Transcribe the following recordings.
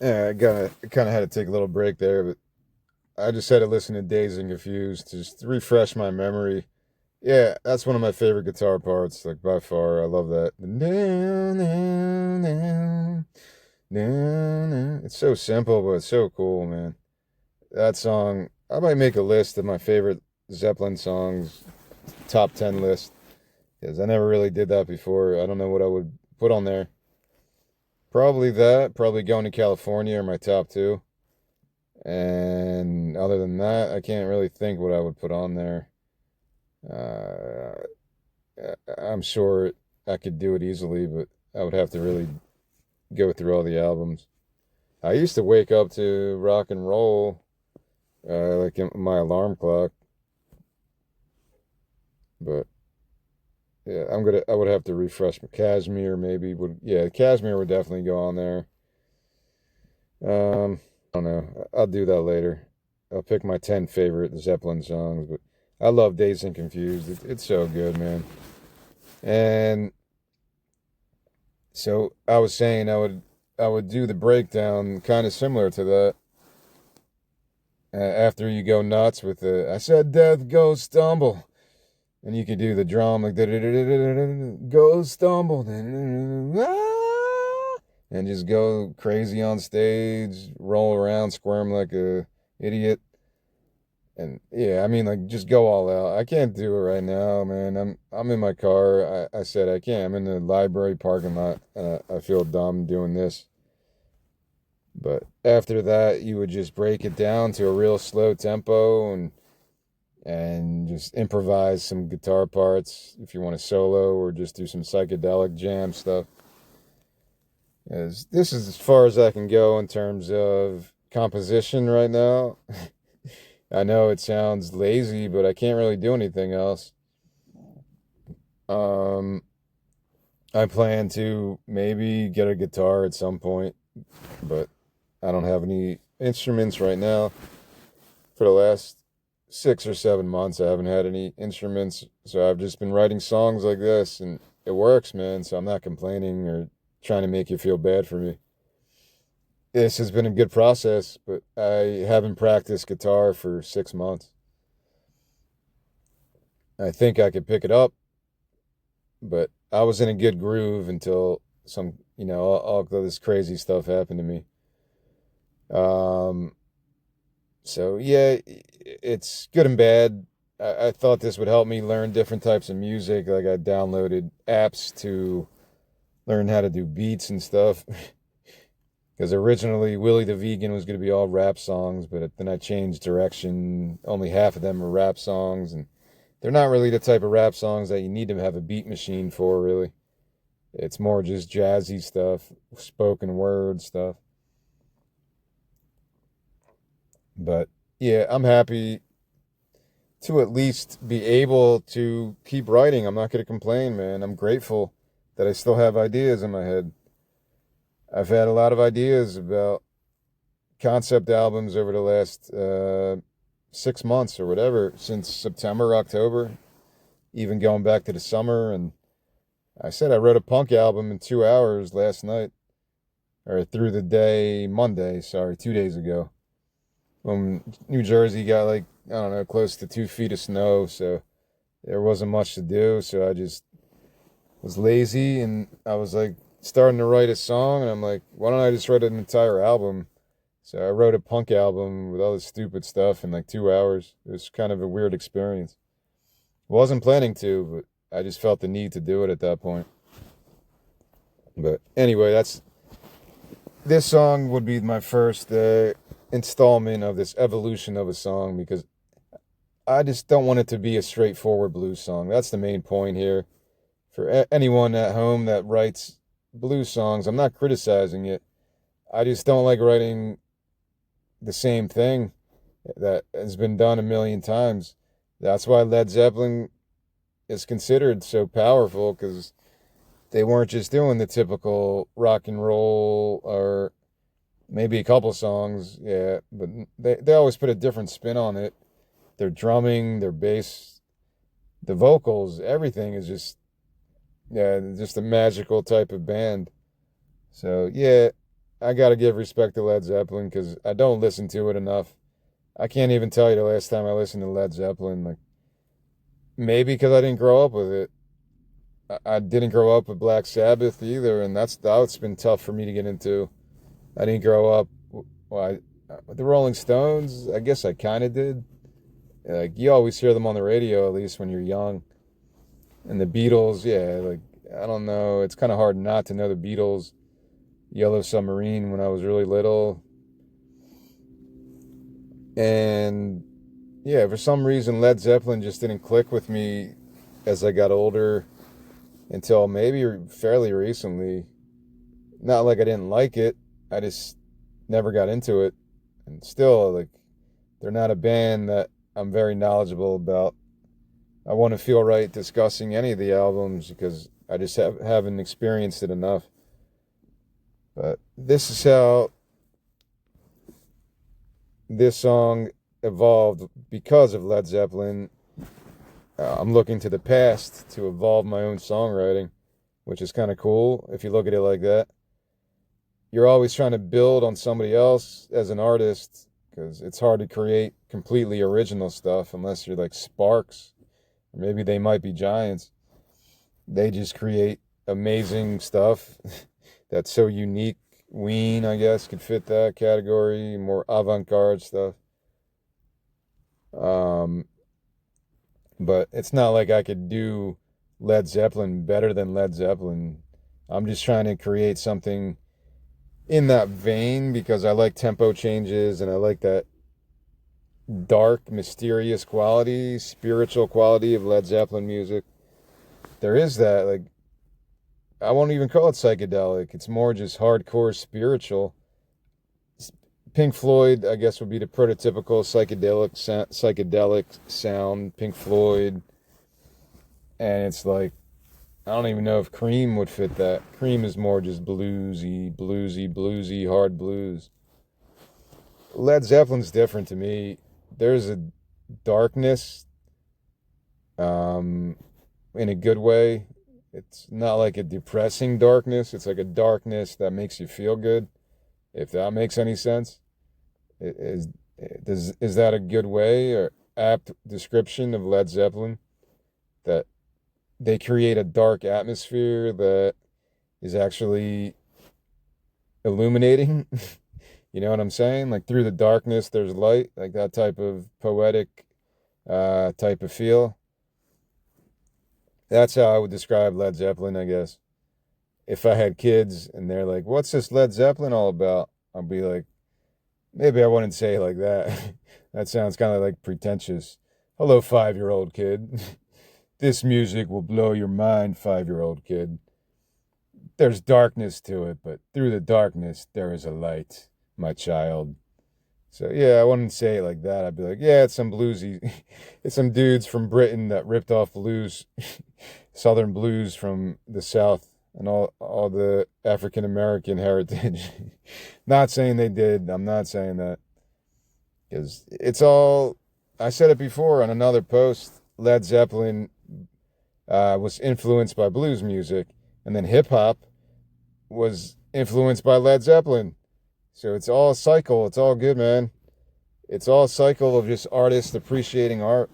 Yeah, I kind of had to take a little break there, but I just had to listen to Dazed and Confused to just refresh my memory. Yeah, that's one of my favorite guitar parts, like by far. I love that. It's so simple, but it's so cool, man. That song, I might make a list of my favorite Zeppelin songs, top 10 list, because I never really did that before. I don't know what I would put on there. Probably that, probably Going to California are my top two. And other than that, I can't really think what I would put on there. Uh, I'm sure I could do it easily, but I would have to really go through all the albums. I used to wake up to rock and roll, like in my alarm clock, but yeah, I would have to refresh my Kashmir maybe would, yeah, Kashmir would definitely go on there. I don't know. I'll do that later. I'll pick my 10 favorite Zeppelin songs, but I love Dazed and Confused. It's so good, man. And so I was saying I would do the breakdown kind of similar to that. After you go nuts with the I said death go stumble, and you can do the drum like go stumble, and just go crazy on stage, roll around, squirm like a idiot. And yeah, I mean, like, just go all out. I can't do it right now, man. I'm in my car. I said I can't. I'm in the library parking lot. I feel dumb doing this. But after that, you would just break it down to a real slow tempo and just improvise some guitar parts if you want to solo or just do some psychedelic jam stuff. As this is as far as I can go in terms of composition right now. I know it sounds lazy, but I can't really do anything else. Um, I plan to maybe get a guitar at some point, but I don't have any instruments right now. For the last 6 or 7 months, I haven't had any instruments, so I've just been writing songs like this, and it works, man. So I'm not complaining or trying to make you feel bad for me. This has been a good process, but I haven't practiced guitar for 6 months. I think I could pick it up, but I was in a good groove until all this crazy stuff happened to me. Um, so yeah, it's good and bad. I thought this would help me learn different types of music. Like I downloaded apps to learn how to do beats and stuff. Because originally Willie the Vegan was going to be all rap songs, but then I changed direction. Only half of them are rap songs, and they're not really the type of rap songs that you need to have a beat machine for, really. It's more just jazzy stuff, spoken word stuff. But yeah, I'm happy to at least be able to keep writing. I'm not going to complain, man. I'm grateful that I still have ideas in my head. I've had a lot of ideas about concept albums over the last 6 months or whatever, since September, October, even going back to the summer. And I said I wrote a punk album in 2 hours last night, or through the day, Monday, sorry, 2 days ago. When New Jersey got like, I don't know, close to 2 feet of snow, so there wasn't much to do. So I just was lazy and I was like starting to write a song, and I'm like, why don't I just write an entire album? So I wrote a punk album with all this stupid stuff in like 2 hours. It was kind of a weird experience. Wasn't planning to, but I just felt the need to do it at that point. But anyway, that's this song would be my first installment of this evolution of a song, because I just don't want it to be a straightforward blues song. That's the main point here. For anyone at home that writes blues songs, I'm not criticizing it. I just don't like writing the same thing that has been done a million times. That's why Led Zeppelin is considered so powerful, because they weren't just doing the typical rock and roll or maybe a couple songs, yeah, but they always put a different spin on it. Their drumming, their bass, the vocals, everything is just, yeah, just a magical type of band. So yeah, I gotta give respect to Led Zeppelin because I don't listen to it enough. I can't even tell you the last time I listened to Led Zeppelin. Like maybe because I didn't grow up with it. I didn't grow up with Black Sabbath either, and that's been tough for me to get into. I didn't grow up. Well, with the Rolling Stones, I guess I kind of did. Like you always hear them on the radio, at least when you're young. And the Beatles, yeah, like I don't know. It's kind of hard not to know the Beatles. Yellow Submarine when I was really little. And yeah, for some reason Led Zeppelin just didn't click with me as I got older until maybe fairly recently. Not like I didn't like it, I just never got into it. And still, like, they're not a band that I'm very knowledgeable about. I want to feel right discussing any of the albums because I just haven't experienced it enough. But this is how this song evolved because of Led Zeppelin. I'm looking to the past to evolve my own songwriting, which is kind of cool if you look at it like that. You're always trying to build on somebody else as an artist because it's hard to create completely original stuff unless you're like Sparks, or maybe they might be Giants. They just create amazing stuff that's so unique. Ween, I guess, could fit that category, more avant-garde stuff. But it's not like I could do Led Zeppelin better than Led Zeppelin. I'm just trying to create something in that vein because I like tempo changes and I like that dark, mysterious quality, spiritual quality of Led Zeppelin music. There is that, like, I won't even call it psychedelic. It's more just hardcore spiritual. Pink Floyd, I guess, would be the prototypical psychedelic sound. Pink Floyd, and it's like I don't even know if Cream would fit that. Cream is more just bluesy, hard blues. Led Zeppelin's different to me. There's a darkness, in a good way. It's not like a depressing darkness. It's like a darkness that makes you feel good, if that makes any sense. Is is that a good way or apt description of Led Zeppelin? That they create a dark atmosphere that is actually illuminating. You know what I'm saying? Like through the darkness, there's light, like that type of poetic type of feel. That's how I would describe Led Zeppelin, I guess. If I had kids and they're like, "What's this Led Zeppelin all about?" I'll be like, maybe I wouldn't say it like that. That sounds kind of like pretentious. Hello, 5-year-old kid. This music will blow your mind, 5-year-old kid. There's darkness to it, but through the darkness, there is a light, my child. So, yeah, I wouldn't say it like that. I'd be like, yeah, it's some bluesy, it's some dudes from Britain that ripped off blues, Southern blues from the South and all the African American heritage. Not saying they did. I'm not saying that. Because it's all, I said it before on another post, Led Zeppelin was influenced by blues music, and then hip hop was influenced by Led Zeppelin. So it's all a cycle. It's all good, man. It's all a cycle of just artists appreciating art.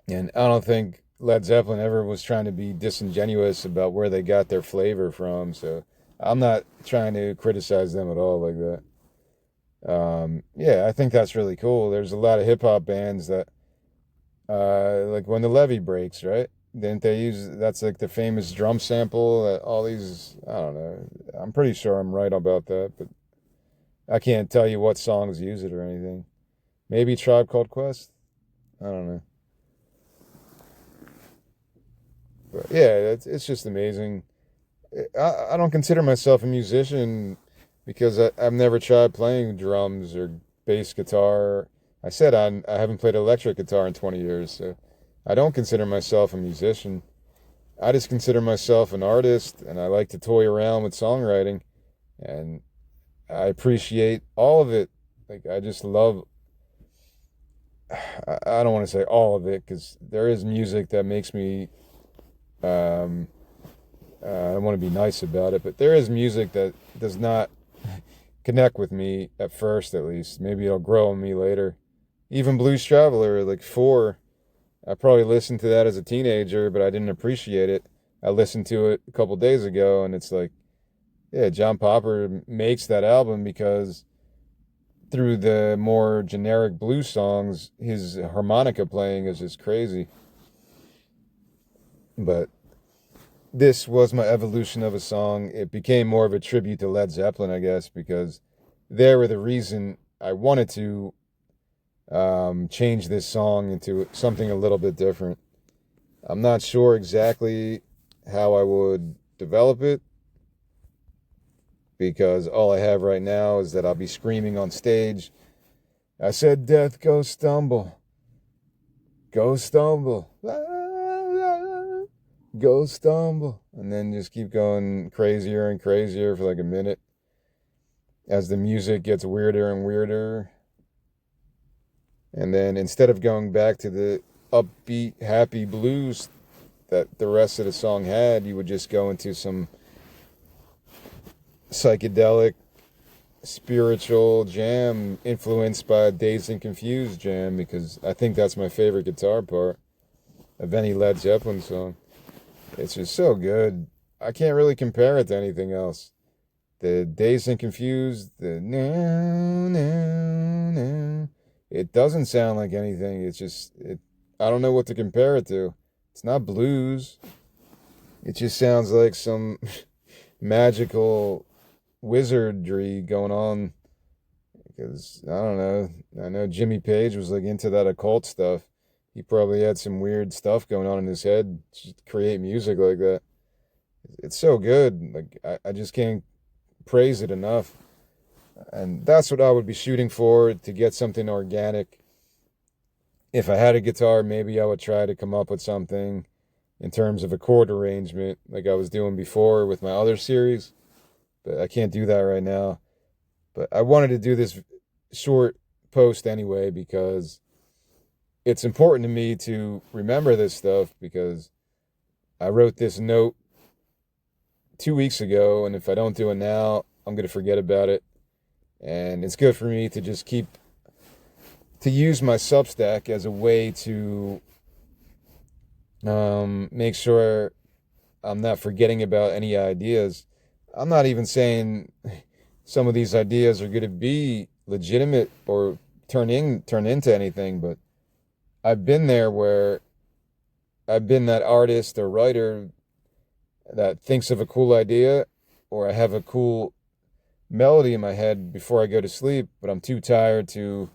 And I don't think Led Zeppelin ever was trying to be disingenuous about where they got their flavor from. So I'm not trying to criticize them at all like that. Yeah, I think that's really cool. There's a lot of hip hop bands that, like when the levee breaks, right? Didn't they use that's like the famous drum sample that all these, I don't know. I'm pretty sure I'm right about that, but I can't tell you what songs use it or anything. Maybe Tribe Called Quest? I don't know. But yeah, it's just amazing. I don't consider myself a musician because I've never tried playing drums or bass guitar. I said I haven't played electric guitar in 20 years, so I don't consider myself a musician. I just consider myself an artist, and I like to toy around with songwriting, and I appreciate all of it. Like, I just love, I don't want to say all of it, because there is music that makes me, um, I want to be nice about it, but there is music that does not connect with me at first, at least. Maybe it'll grow on me later. Even Blues Traveler, like Four, I probably listened to that as a teenager, but I didn't appreciate it. I listened to it a couple days ago, and it's like, yeah, John Popper makes that album because through the more generic blues songs, his harmonica playing is just crazy. But this was my evolution of a song. It became more of a tribute to Led Zeppelin, I guess, because they were the reason I wanted to change this song into something a little bit different. I'm not sure exactly how I would develop it because all I have right now is that I'll be screaming on stage. I said, "Death, go stumble, go stumble, go stumble," and then just keep going crazier and crazier for like a minute as the music gets weirder and weirder. And then instead of going back to the upbeat, happy blues that the rest of the song had, you would just go into some psychedelic, spiritual jam influenced by Dazed and Confused jam, because I think that's my favorite guitar part of any Led Zeppelin song. It's just so good. I can't really compare it to anything else. The Dazed and Confused, the no, no, no. It doesn't sound like anything. It's just, I don't know what to compare it to. It's not blues. It just sounds like some magical wizardry going on. Because, I don't know. I know Jimmy Page was like into that occult stuff. He probably had some weird stuff going on in his head to create music like that. It's so good. Like, I just can't praise it enough. And that's what I would be shooting for, to get something organic. If I had a guitar, maybe I would try to come up with something in terms of a chord arrangement like I was doing before with my other series. But I can't do that right now. But I wanted to do this short post anyway because it's important to me to remember this stuff, because I wrote this note 2 weeks ago, and if I don't do it now, I'm going to forget about it. And it's good for me to just to use my Substack as a way to make sure I'm not forgetting about any ideas. I'm not even saying some of these ideas are going to be legitimate or turn into anything, but I've been there where I've been that artist or writer that thinks of a cool idea, or I have a cool melody in my head before I go to sleep, but I'm too tired to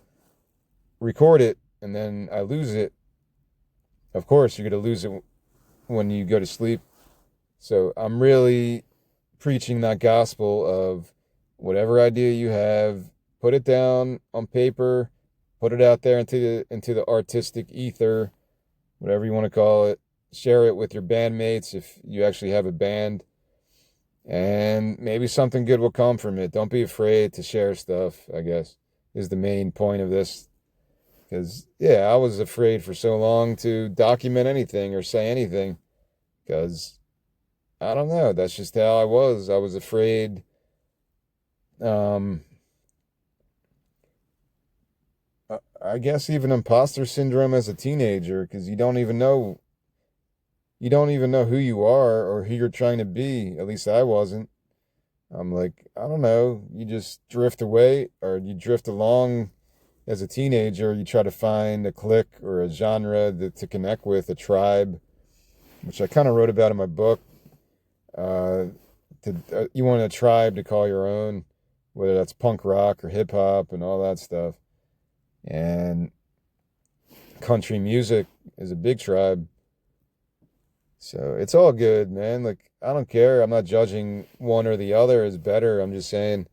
record it, and then I lose it. Of course, you're going to lose it when you go to sleep. So I'm really preaching that gospel of whatever idea you have, put it down on paper, put it out there into the artistic ether, whatever you want to call it. Share it with your bandmates if you actually have a band. And maybe something good will come from it. Don't be afraid to share stuff, I guess, is the main point of this. Because, yeah, I was afraid for so long to document anything or say anything. Because, I don't know, that's just how I was. I was afraid. I guess even imposter syndrome as a teenager, because you don't even know who you are or who you're trying to be. At least I wasn't. I'm like, I don't know. You just drift away, or you drift along as a teenager. You try to find a clique or a genre to connect with, a tribe, which I kind of wrote about in my book. You want a tribe to call your own, whether that's punk rock or hip hop and all that stuff. And country music is a big tribe. So it's all good, man. Like, I don't care. I'm not judging one or the other as better. I'm just saying,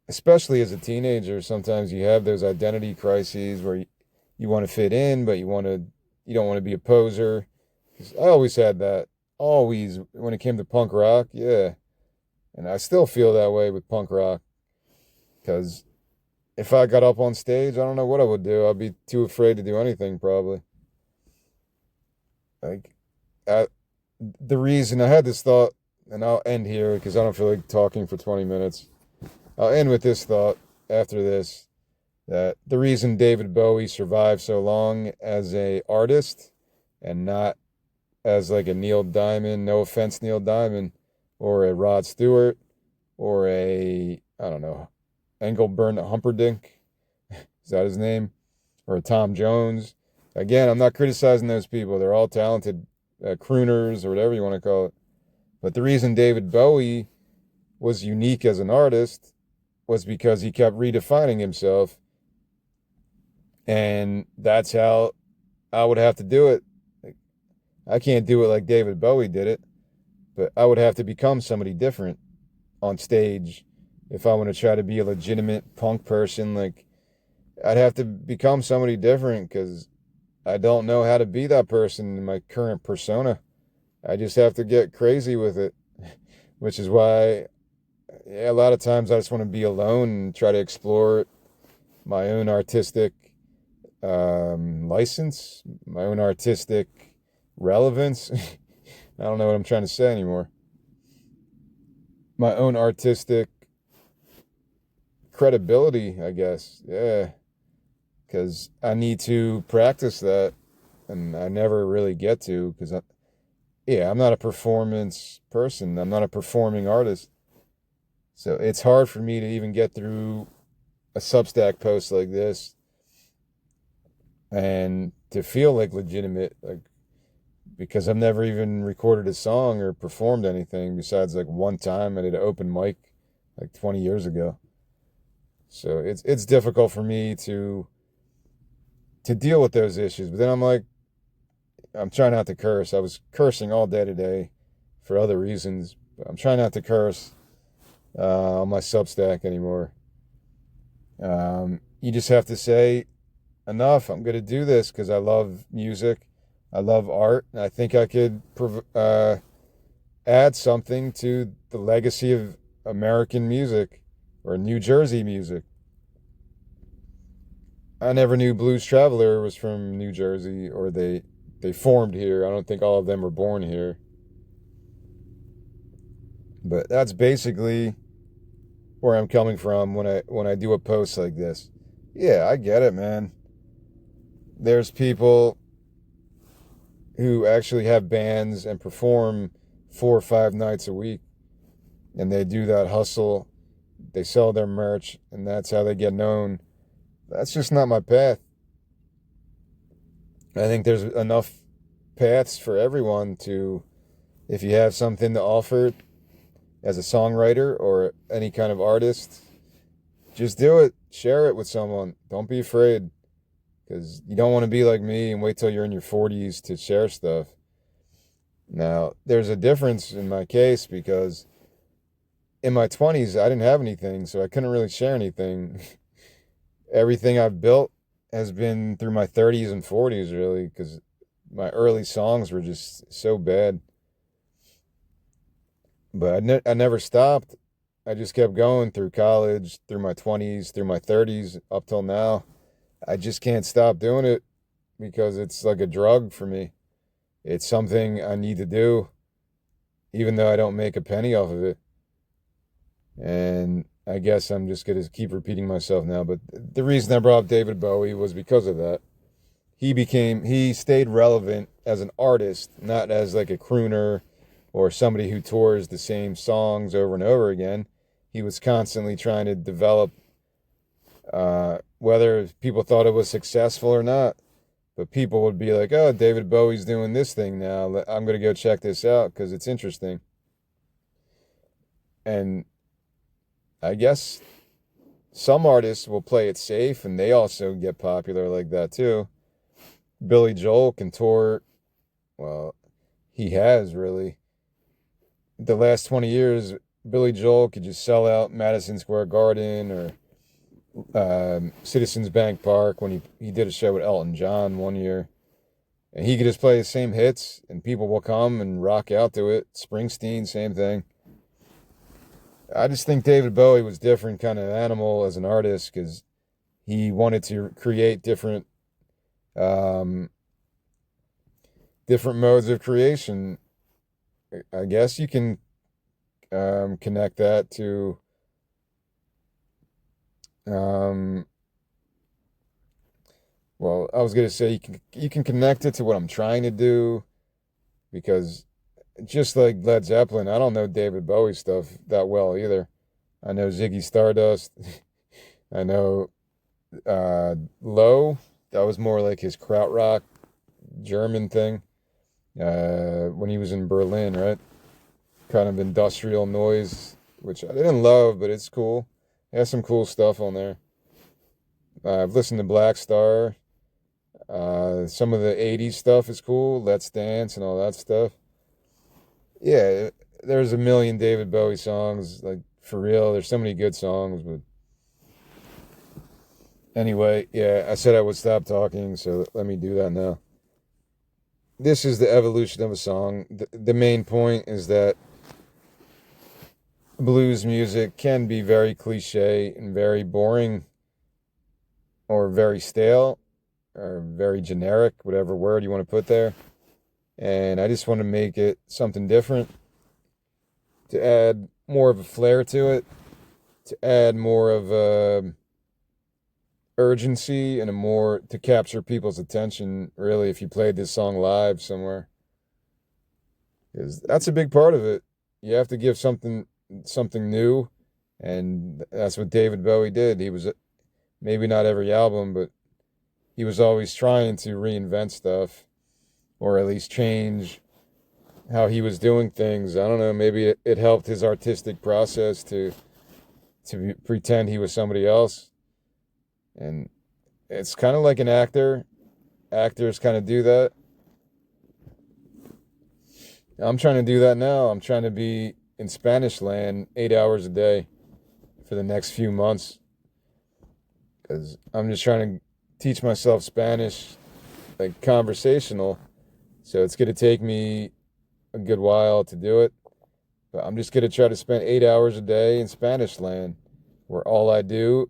especially as a teenager, sometimes you have those identity crises where you want to fit in, but you don't want to be a poser. 'Cause I always had that. Always, when it came to punk rock, yeah. And I still feel that way with punk rock. Because if I got up on stage, I don't know what I would do. I'd be too afraid to do anything, probably. Like, I, the reason I had this thought, and I'll end here because I don't feel like talking for 20 minutes. I'll end with this thought after this, that the reason David Bowie survived so long as a artist and not as like a Neil Diamond, no offense, Neil Diamond, or a Rod Stewart, or a, I don't know, Engelbert Humperdinck, is that his name? Or a Tom Jones. Again, I'm not criticizing those people. They're all talented crooners or whatever you want to call it. But the reason David Bowie was unique as an artist was because he kept redefining himself. And that's how I would have to do it. Like, I can't do it like David Bowie did it, but I would have to become somebody different on stage if I want to try to be a legitimate punk person. Like, I'd have to become somebody different because I don't know how to be that person in my current persona. I just have to get crazy with it, which is why, yeah, a lot of times I just want to be alone and try to explore my own artistic license, my own artistic relevance. I don't know what I'm trying to say anymore. My own artistic credibility, I guess. Yeah. Because I need to practice that, and I never really get to, because I'm not a performance person. I'm not a performing artist. So it's hard for me to even get through a Substack post like this and to feel like legitimate, like, because I've never even recorded a song or performed anything besides like one time I did an open mic like 20 years ago. So it's difficult for me to deal with those issues. But then I'm like, I'm trying not to curse. I was cursing all day today for other reasons. But I'm trying not to curse on my Substack anymore. You just have to say, enough. I'm going to do this because I love music. I love art. And I think I could add something to the legacy of American music or New Jersey music. I never knew Blues Traveler was from New Jersey, or they formed here. I don't think all of them were born here. But that's basically where I'm coming from when I do a post like this. Yeah, I get it, man. There's people who actually have bands and perform 4 or 5 nights a week, and they do that hustle. They sell their merch, and that's how they get known. That's just not my path. I think there's enough paths for everyone to, if you have something to offer as a songwriter or any kind of artist, just do it. Share it with someone. Don't be afraid, because you don't want to be like me and wait till you're in your 40s to share stuff. Now, there's a difference in my case because in my 20s, I didn't have anything, so I couldn't really share anything. Everything I've built has been through my 30s and 40s, really, because my early songs were just so bad. But I never stopped. I just kept going through college, through my 20s, through my 30s, up till now. I just can't stop doing it because it's like a drug for me. It's something I need to do, even though I don't make a penny off of it. And I guess I'm just going to keep repeating myself now. But the reason I brought up David Bowie was because of that. He stayed relevant as an artist, not as like a crooner or somebody who tours the same songs over and over again. He was constantly trying to develop, whether people thought it was successful or not. But people would be like, oh, David Bowie's doing this thing now. I'm going to go check this out because it's interesting. And I guess some artists will play it safe and they also get popular like that too. Billy Joel can tour, well, he has really. The last 20 years, Billy Joel could just sell out Madison Square Garden or Citizens Bank Park when he did a show with Elton John one year. And he could just play the same hits and people will come and rock out to it. Springsteen, same thing. I just think David Bowie was different kind of animal as an artist because he wanted to create different different modes of creation. I guess you can connect that to um, well, I was gonna say you can connect it to what I'm trying to do because just like Led Zeppelin, I don't know David Bowie stuff that well either. I know Ziggy Stardust. I know Low. That was more like his krautrock German thing. When he was in Berlin, right? Kind of industrial noise, which I didn't love, but it's cool. It has some cool stuff on there. I've listened to Black Star. Some of the 80s stuff is cool. Let's Dance and all that stuff. Yeah, there's a million David Bowie songs. Like, for real, there's so many good songs. But anyway, yeah, I said I would stop talking, so let me do that now. This is the evolution of a song. The main point is that blues music can be very cliche and very boring or very stale or very generic, whatever word you want to put there. And I just want to make it something different to add more of a flair to it, to add more of a urgency and a more to capture people's attention, really, if you played this song live somewhere. Because that's a big part of it. You have to give something new, and that's what David Bowie did. He was maybe not every album, but he was always trying to reinvent stuff or at least change how he was doing things. I don't know, maybe it helped his artistic process to pretend he was somebody else. And it's kind of like an actor. Actors kind of do that. I'm trying to do that now. I'm trying to be in Spanish land 8 hours a day for the next few months because I'm just trying to teach myself Spanish, like conversational. So it's going to take me a good while to do it. But I'm just going to try to spend 8 hours a day in Spanish land where all I do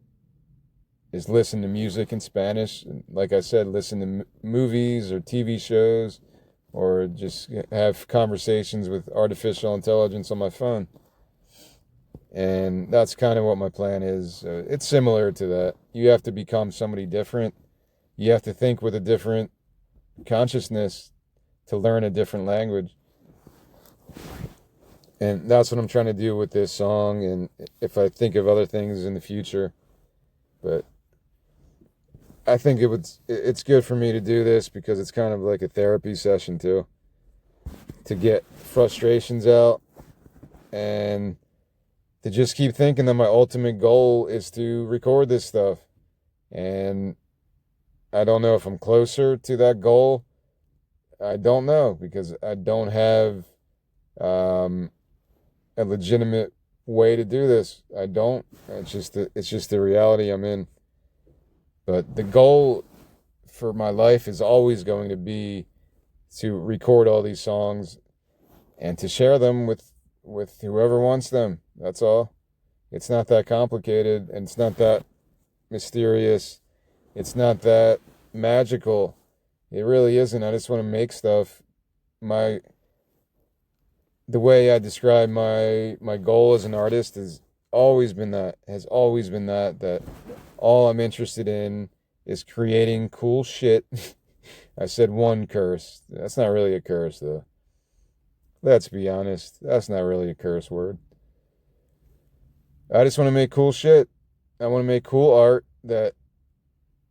is listen to music in Spanish. And like I said, listen to movies or TV shows or just have conversations with artificial intelligence on my phone. And that's kind of what my plan is. It's similar to that. You have to become somebody different. You have to think with a different consciousness to learn a different language. And that's what I'm trying to do with this song. And if I think of other things in the future, but I think it's good for me to do this because it's kind of like a therapy session too, to get frustrations out and to just keep thinking that my ultimate goal is to record this stuff. And I don't know if I'm closer to that goal. I don't know because I don't have a legitimate way to do this. I don't. It's just the reality I'm in. But the goal for my life is always going to be to record all these songs and to share them with whoever wants them. That's all. It's not that complicated and it's not that mysterious. It's not that magical. It really isn't. I just want to make stuff. The way I describe my goal as an artist has always been that all I'm interested in is creating cool shit. I said one curse. That's not really a curse though. Let's be honest. That's not really a curse word. I just want to make cool shit. I want to make cool art that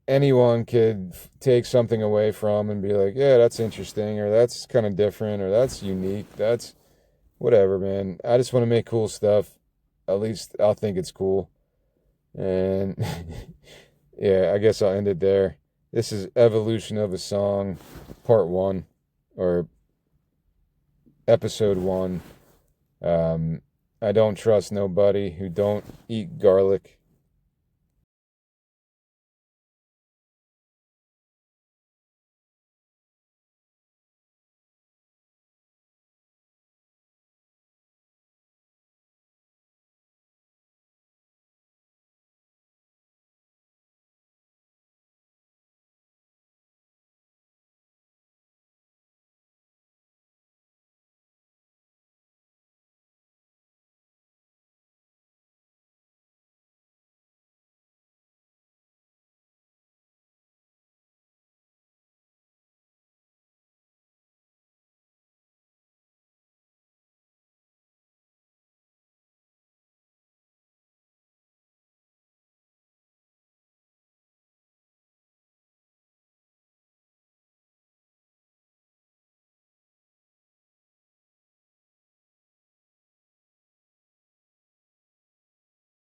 anyone could take something away from and be like, yeah, that's interesting, or that's kind of different, or that's unique. That's whatever, man. I just want to make cool stuff. At least I'll think it's cool. And yeah, I guess I'll end it there. This is Evolution of a Song, Part 1, or Episode 1. I don't trust nobody who don't eat garlic.